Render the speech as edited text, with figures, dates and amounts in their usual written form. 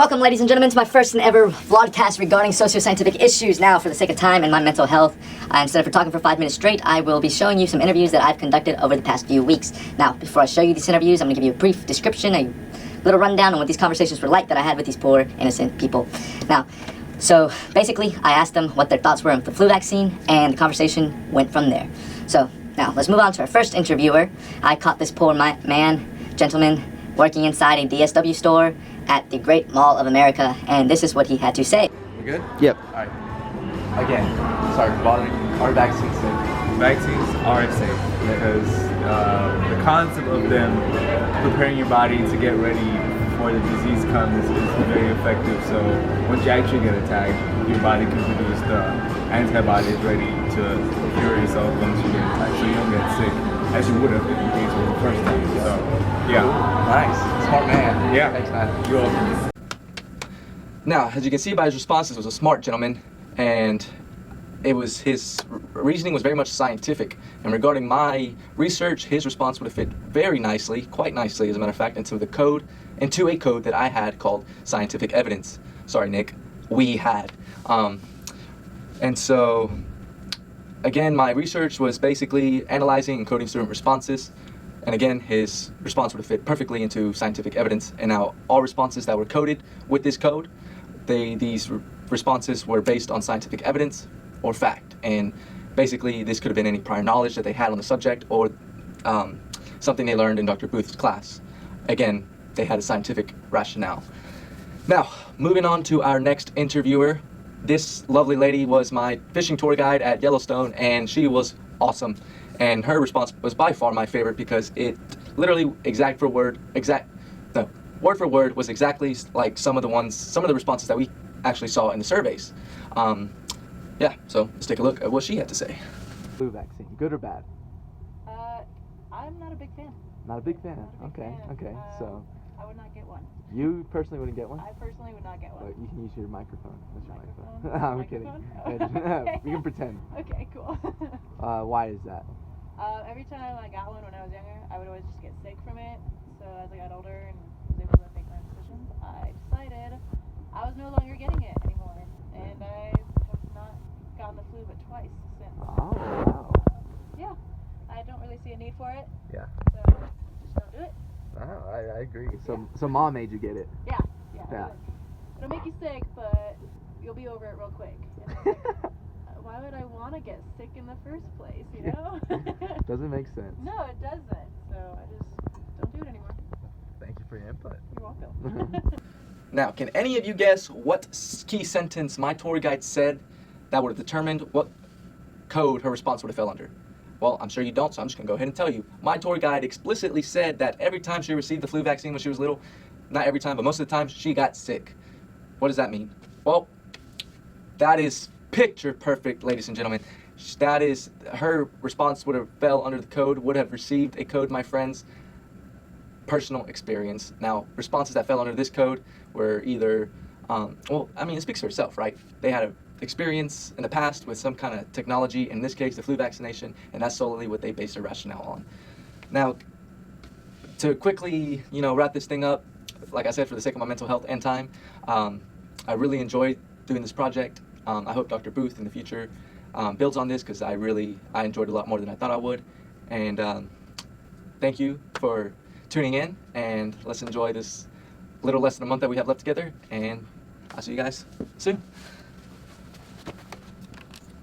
Welcome, ladies and gentlemen, to my first and ever vlogcast regarding socio-scientific issues. Now, for the sake of time and my mental health, instead of talking for 5 minutes straight, I will be showing you some interviews that I've conducted over the past few weeks. Now, before I show you these interviews, I'm going to give you a brief description, a little rundown on what these conversations were like that I had with these poor, innocent people. Now, so basically, I asked them what their thoughts were on the flu vaccine, and the conversation went from there. So, now, let's move on to our first interviewer. I caught this poor gentleman, working inside a DSW store at the Great Mall of America, and this is what he had to say. We good? Yep. Alright. Again, sorry for bothering. Are vaccines safe? Vaccines are safe because the concept of them preparing your body to get ready before the disease comes is very effective. So once you actually get attacked, your body can produce the antibodies ready to cure yourself once you get attacked, so you don't get sick as you would have if you came the first time. So yeah. Nice. Smart man. Yeah. Thanks, man. You're welcome. Now, as you can see by his responses, was a smart gentleman, and his reasoning was very much scientific. And regarding my research, his response would have fit very nicely, quite nicely, as a matter of fact, into a code that I had called scientific evidence. Sorry, Nick. We had. And so, again, my research was basically analyzing and coding student responses. And again, his response would have fit perfectly into scientific evidence. And now all responses that were coded with this code, these responses were based on scientific evidence or fact. And basically, this could have been any prior knowledge that they had on the subject or something they learned in Dr. Booth's class. Again, they had a scientific rationale. Now, moving on to our next interviewer. This lovely lady was my fishing tour guide at Yellowstone, and she was awesome. And her response was by far my favorite because it literally word for word was exactly like some of the responses that we actually saw in the surveys. Yeah, so let's take a look at what she had to say. Flu vaccine, good or bad? I'm not a big fan. Not a big fan. Not a big fan. Okay. So I would not get one. you personally wouldn't get one? I personally would not get one. But you can use your microphone. That's your microphone. Microphone? I'm kidding. Okay. We can pretend. Okay, cool. Why is that? Every time I got one when I was younger, I would always just get sick from it. So as I got older and was able to make my own decisions, I decided I was no longer getting it anymore. And I have not gotten the flu but twice since. Oh, wow. Yeah, I don't really see a need for it. Yeah. So just don't do it. Oh, I agree. So mom made you get it. Yeah. It'll make you sick, but you'll be over it real quick. And it's like, why would I want to get sick in the first place, you know? Doesn't make sense. No, it doesn't. So I just don't do it anymore. Thank you for your input. You're welcome. Now, can any of you guess what key sentence my tour guide said that would have determined what code her response would have fell under? Well, I'm sure you don't, so I'm just going to go ahead and tell you. My tour guide explicitly said that every time she received the flu vaccine when she was little, not every time, but most of the time, she got sick. What does that mean? Well, that is picture perfect, ladies and gentlemen. That is, her response would have fell under the code, would have received a code, my friends, personal experience. Now, responses that fell under this code were either, it speaks for itself, right? They had an experience in the past with some kind of technology, in this case, the flu vaccination, and that's solely what they based their rationale on. Now, to quickly, wrap this thing up, like I said, for the sake of my mental health and time, I really enjoyed doing this project. I hope Dr. Booth in the future builds on this because I enjoyed it a lot more than I thought I would. And thank you for tuning in, and let's enjoy this little less than a month that we have left together, and I'll see you guys soon.